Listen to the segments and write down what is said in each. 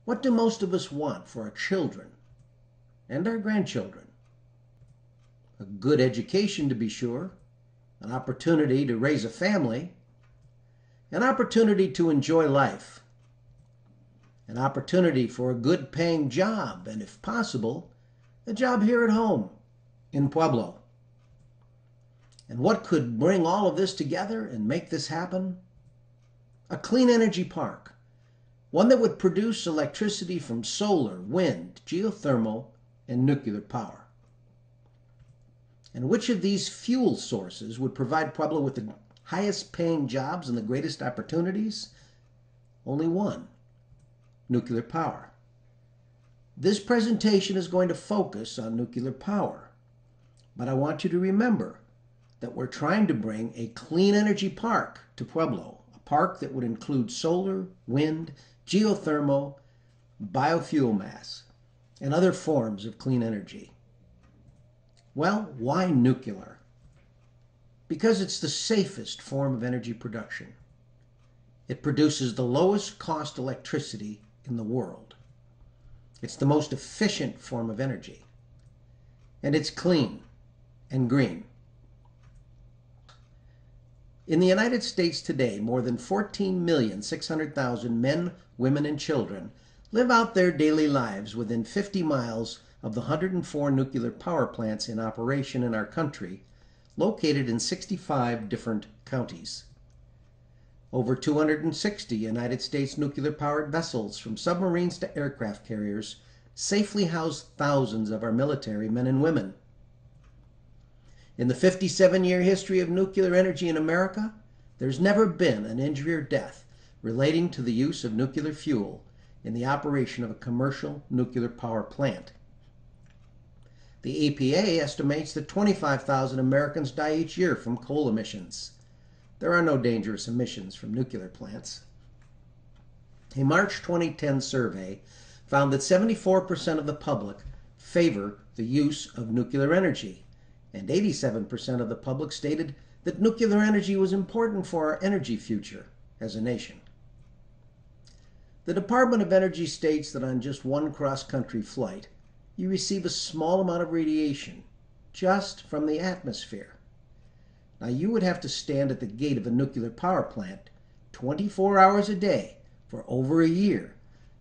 What do most of us want for our children and our grandchildren? A good education, to be sure, an opportunity to raise a family, an opportunity to enjoy life, an opportunity for a good paying job, and if possible, a job here at home in Pueblo. And what could bring all of this together and make this happen? A clean energy park, one that would produce electricity from solar, wind, geothermal, and nuclear power. And which of these fuel sources would provide Pueblo with the highest paying jobs and the greatest opportunities? Only one: nuclear power. This presentation is going to focus on nuclear power, but I want you to remember that we're trying to bring a clean energy park to Pueblo, a park that would include solar, wind, geothermal, biofuel mass, and other forms of clean energy. Well, why nuclear? Because it's the safest form of energy production. It produces the lowest cost electricity in the world. It's the most efficient form of energy. And it's clean and green. In the United States today, more than 14,600,000 men, women, and children live out their daily lives within 50 miles of the 104 nuclear power plants in operation in our country, located in 65 different counties. Over 260 United States nuclear-powered vessels, from submarines to aircraft carriers, safely house thousands of our military men and women. In the 57-year history of nuclear energy in America, there's never been an injury or death relating to the use of nuclear fuel in the operation of a commercial nuclear power plant. The EPA estimates that 25,000 Americans die each year from coal emissions. There are no dangerous emissions from nuclear plants. A March 2010 survey found that 74% of the public favor the use of nuclear energy, and 87% of the public stated that nuclear energy was important for our energy future as a nation. The Department of Energy states that on just one cross-country flight, you receive a small amount of radiation just from the atmosphere. Now, you would have to stand at the gate of a nuclear power plant 24 hours a day for over a year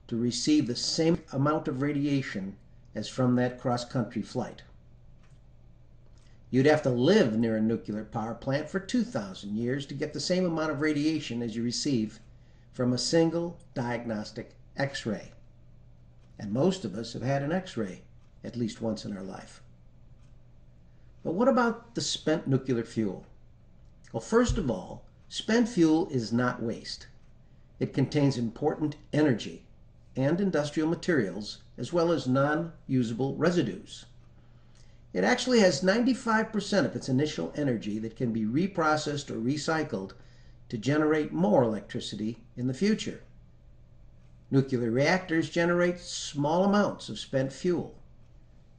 to receive the same amount of radiation as from that cross-country flight. You'd have to live near a nuclear power plant for 2,000 years to get the same amount of radiation as you receive from a single diagnostic X-ray. And most of us have had an X-ray at least once in our life. But what about the spent nuclear fuel? Well, first of all, spent fuel is not waste. It contains important energy and industrial materials, as well as non-usable residues. It actually has 95% of its initial energy that can be reprocessed or recycled to generate more electricity in the future. Nuclear reactors generate small amounts of spent fuel.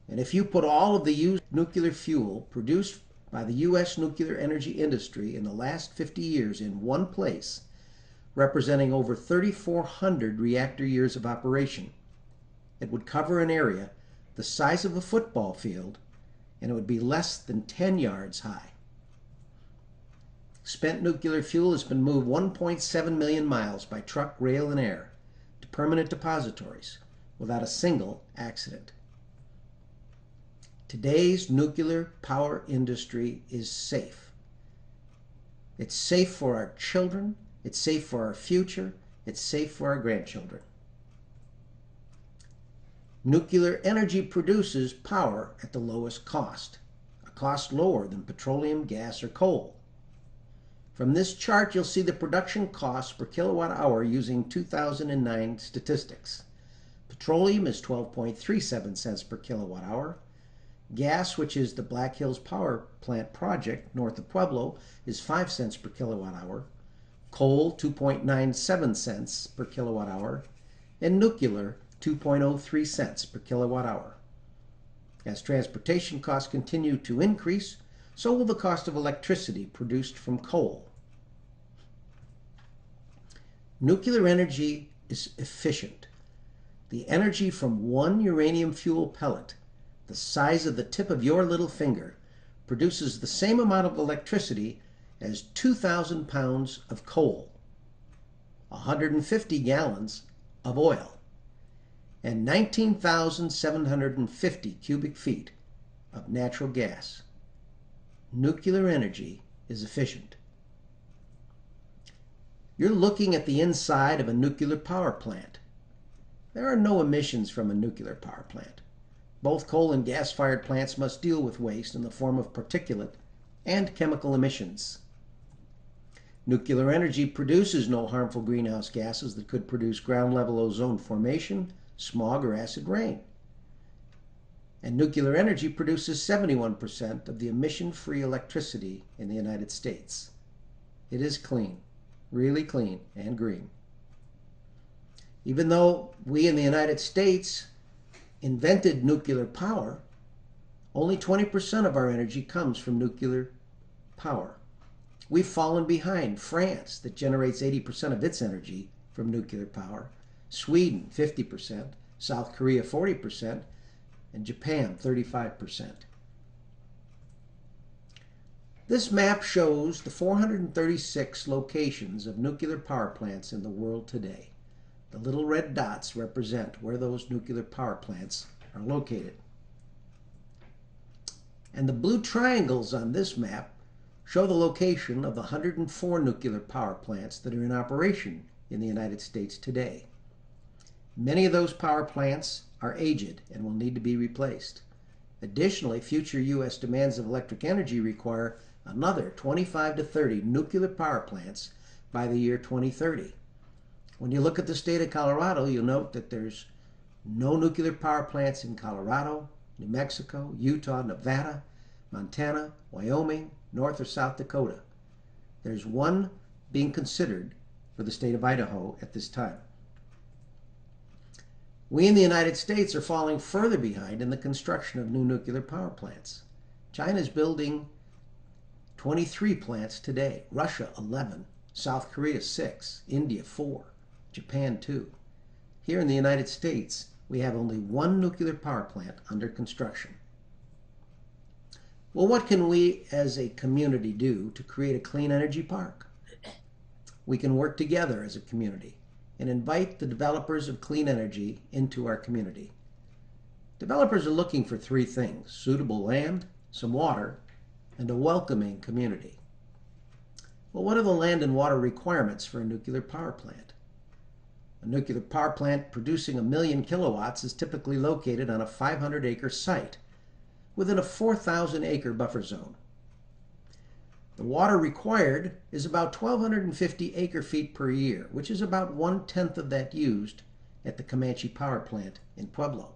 And if you put all of the used nuclear fuel produced by the U.S. nuclear energy industry in the last 50 years in one place, representing over 3,400 reactor years of operation, it would cover an area the size of a football field, and it would be less than 10 yards high. Spent nuclear fuel has been moved 1.7 million miles by truck, rail, and air to permanent depositories without a single accident. Today's nuclear power industry is safe. It's safe for our children, it's safe for our future, it's safe for our grandchildren. Nuclear energy produces power at the lowest cost, a cost lower than petroleum, gas, or coal. From this chart, you'll see the production costs per kilowatt hour using 2009 statistics. Petroleum is 12.37 cents per kilowatt hour. Gas, which is the Black Hills Power Plant project north of Pueblo, is 5 cents per kilowatt hour. Coal, 2.97 cents per kilowatt hour. And nuclear, 2.03 cents per kilowatt hour. As transportation costs continue to increase, so will the cost of electricity produced from coal. Nuclear energy is efficient. The energy from one uranium fuel pellet, the size of the tip of your little finger, produces the same amount of electricity as 2,000 pounds of coal, 150 gallons of oil, and 19,750 cubic feet of natural gas. Nuclear energy is efficient. You're looking at the inside of a nuclear power plant. There are no emissions from a nuclear power plant. Both coal and gas-fired plants must deal with waste in the form of particulate and chemical emissions. Nuclear energy produces no harmful greenhouse gases that could produce ground-level ozone formation, smog, or acid rain. And nuclear energy produces 71% of the emission-free electricity in the United States. It is clean, really clean and green. Even though we in the United States invented nuclear power, only 20% of our energy comes from nuclear power. We've fallen behind France, that generates 80% of its energy from nuclear power, Sweden 50%, South Korea 40%, and Japan 35%. This map shows the 436 locations of nuclear power plants in the world today. The little red dots represent where those nuclear power plants are located. And the blue triangles on this map show the location of the 104 nuclear power plants that are in operation in the United States today. Many of those power plants are aged and will need to be replaced. Additionally, future U.S. demands of electric energy require another 25 to 30 nuclear power plants by the year 2030. When you look at the state of Colorado, you'll note that there's no nuclear power plants in Colorado, New Mexico, Utah, Nevada, Montana, Wyoming, North or South Dakota. There's one being considered for the state of Idaho at this time. We in the United States are falling further behind in the construction of new nuclear power plants. China is building 23 plants today, Russia 11, South Korea 6, India 4, Japan 2. Here in the United States, we have only one nuclear power plant under construction. Well, what can we as a community do to create a clean energy park? We can work together as a community and invite the developers of clean energy into our community. Developers are looking for three things: suitable land, some water, and a welcoming community. Well, what are the land and water requirements for a nuclear power plant? A nuclear power plant producing 1 million kilowatts is typically located on a 500-acre site within a 4,000-acre buffer zone. The water required is about 1,250 acre-feet per year, which is about 1/10 of that used at the Comanche Power Plant in Pueblo.